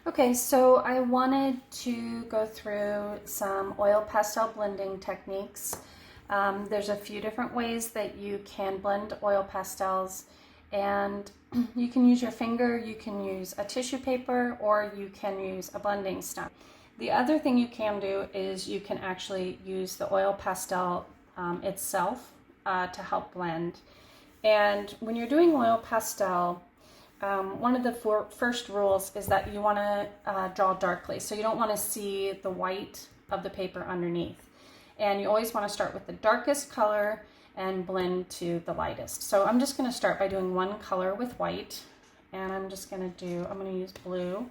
Okay, so I wanted to go through some oil pastel blending techniques. There's a few different ways that you can blend oil pastels, and you can use your finger, you can use a tissue paper, or you can use a blending stump. The other thing you can do is you can actually use the oil pastel itself to help blend. And when you're doing oil pastel, one of the first rules is that you want to draw darkly. So you don't want to see the white of the paper underneath. And you always want to start with the darkest color and blend to the lightest. So I'm just going to start by doing one color with white. And I'm going to use blue.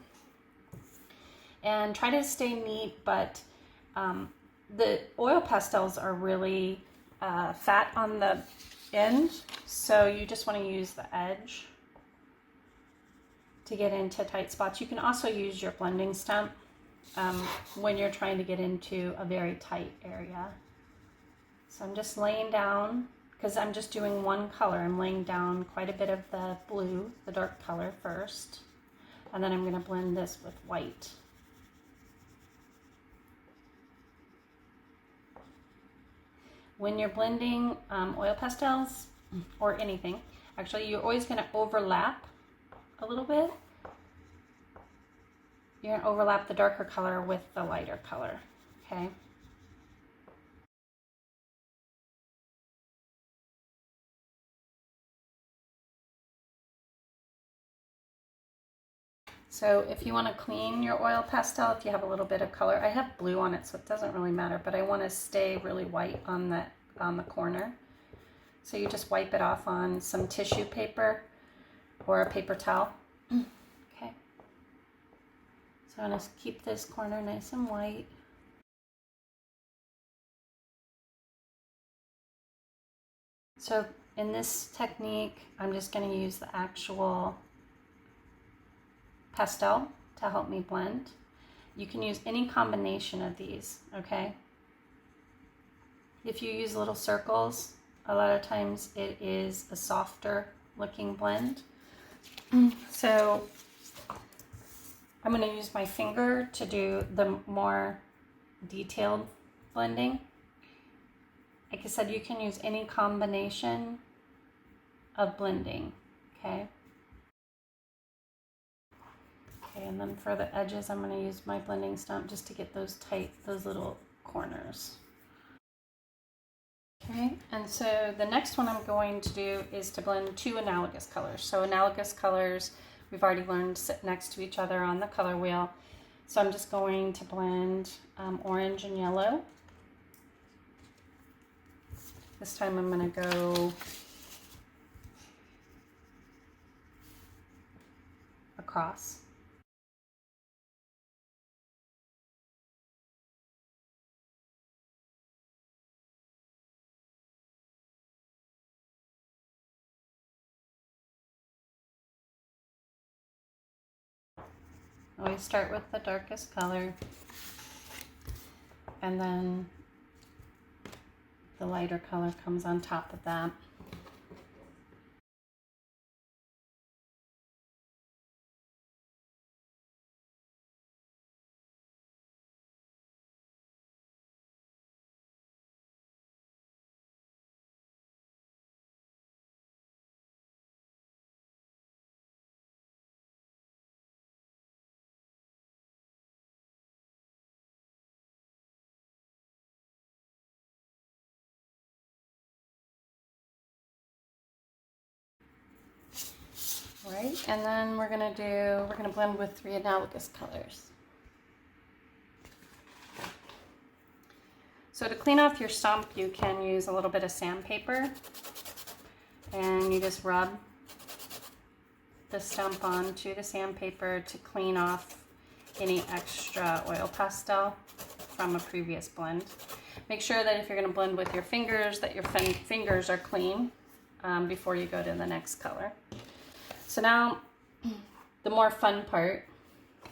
And try to stay neat, but the oil pastels are really fat on the end. So you just want to use the edge to get into tight spots. You can also use your blending stump when you're trying to get into a very tight area. So I'm just laying down, because I'm just doing one color, I'm laying down quite a bit of the blue, the dark color first, and then I'm going to blend this with white. When you're blending oil pastels or anything, actually you're always going to overlap a little bit. You're going to overlap the darker color with the lighter color, okay? So if you want to clean your oil pastel, if you have a little bit of color, I have blue on it, so it doesn't really matter, but I want to stay really white on the corner. So you just wipe it off on some tissue paper or a paper towel. Okay. So I'm going to keep this corner nice and white. So in this technique, I'm just going to use the actual pastel to help me blend. You can use any combination of these, okay? If you use little circles, a lot of times it is a softer looking blend. So I'm going to use my finger to do the more detailed blending. Like I said, you can use any combination of blending, okay? Okay, and then for the edges, I'm going to use my blending stump just to get those tight, those little corners. Okay, and so the next one I'm going to do is to blend two analogous colors. So analogous colors, we've already learned, sit next to each other on the color wheel. So I'm just going to blend orange and yellow. This time I'm going to go across. Always start with the darkest color, and then the lighter color comes on top of that. Right, and then we're gonna blend with three analogous colors. So to clean off your stump, you can use a little bit of sandpaper, and you just rub the stump onto the sandpaper to clean off any extra oil pastel from a previous blend. Make sure that if you're gonna blend with your fingers, that your fingers are clean before you go to the next color. So now, the more fun part,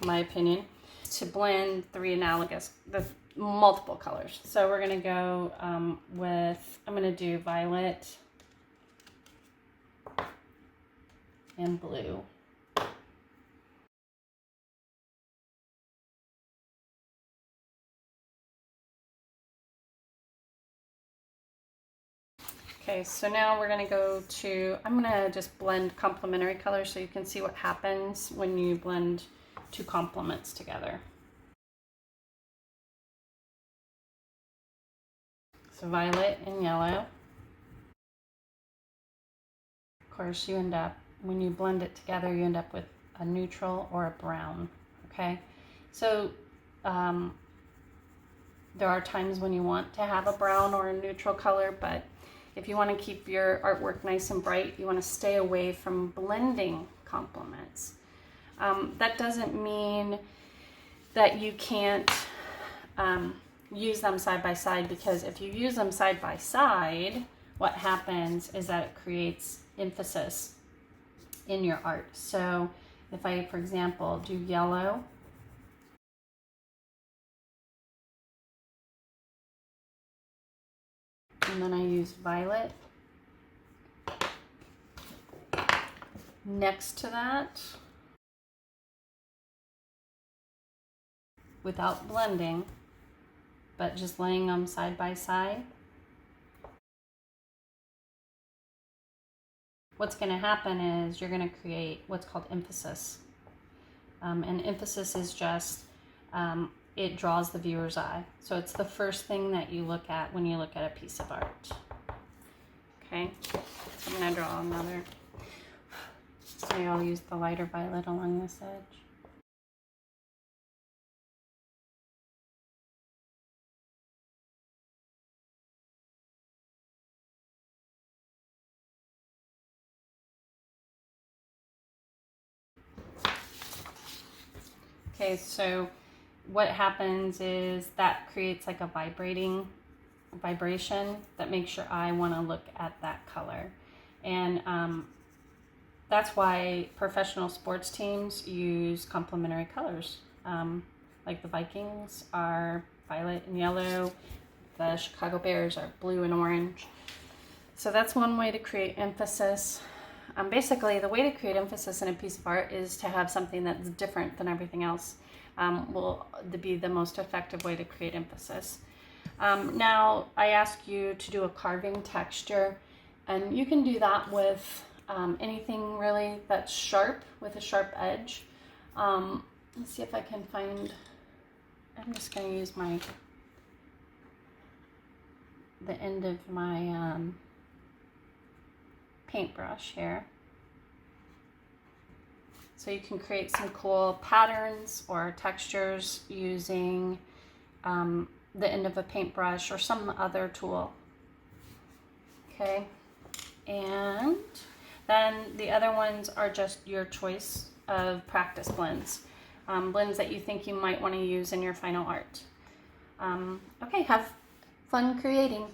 in my opinion, is to blend the multiple colors. So we're gonna go I'm gonna do violet and blue. Okay, so now we're going to go to, I'm going to just blend complementary colors so you can see what happens when you blend two complements together. So violet and yellow. Of course, you end up, when you blend it together, you end up with a neutral or a brown, okay? So there are times when you want to have a brown or a neutral color, but if you want to keep your artwork nice and bright, you want to stay away from blending complements. That doesn't mean that you can't use them side by side, because if you use them side by side, what happens is that it creates emphasis in your art. So if I, for example, do yellow, and then I use violet next to that without blending, but just laying them side by side, what's going to happen is you're going to create what's called emphasis. And emphasis is just, it draws the viewer's eye. So it's the first thing that you look at when you look at a piece of art. Okay, so I'm going to draw another. So I'll use the lighter violet along this edge. Okay, so what happens is that creates like a vibration that makes your eye want to look at that color. And that's why professional sports teams use complementary colors. Like the Vikings are violet and yellow, the Chicago Bears are blue and orange. So that's one way to create emphasis. Basically, the way to create emphasis in a piece of art is to have something that's different than everything else. Will be the most effective way to create emphasis. Now, I ask you to do a carving texture, and you can do that with anything really that's sharp, with a sharp edge. Let's see if I can find, I'm just going to use the end of my paintbrush here. So you can create some cool patterns or textures using the end of a paintbrush or some other tool. Okay, and then the other ones are just your choice of practice blends. Blends that you think you might want to use in your final art. Okay, have fun creating.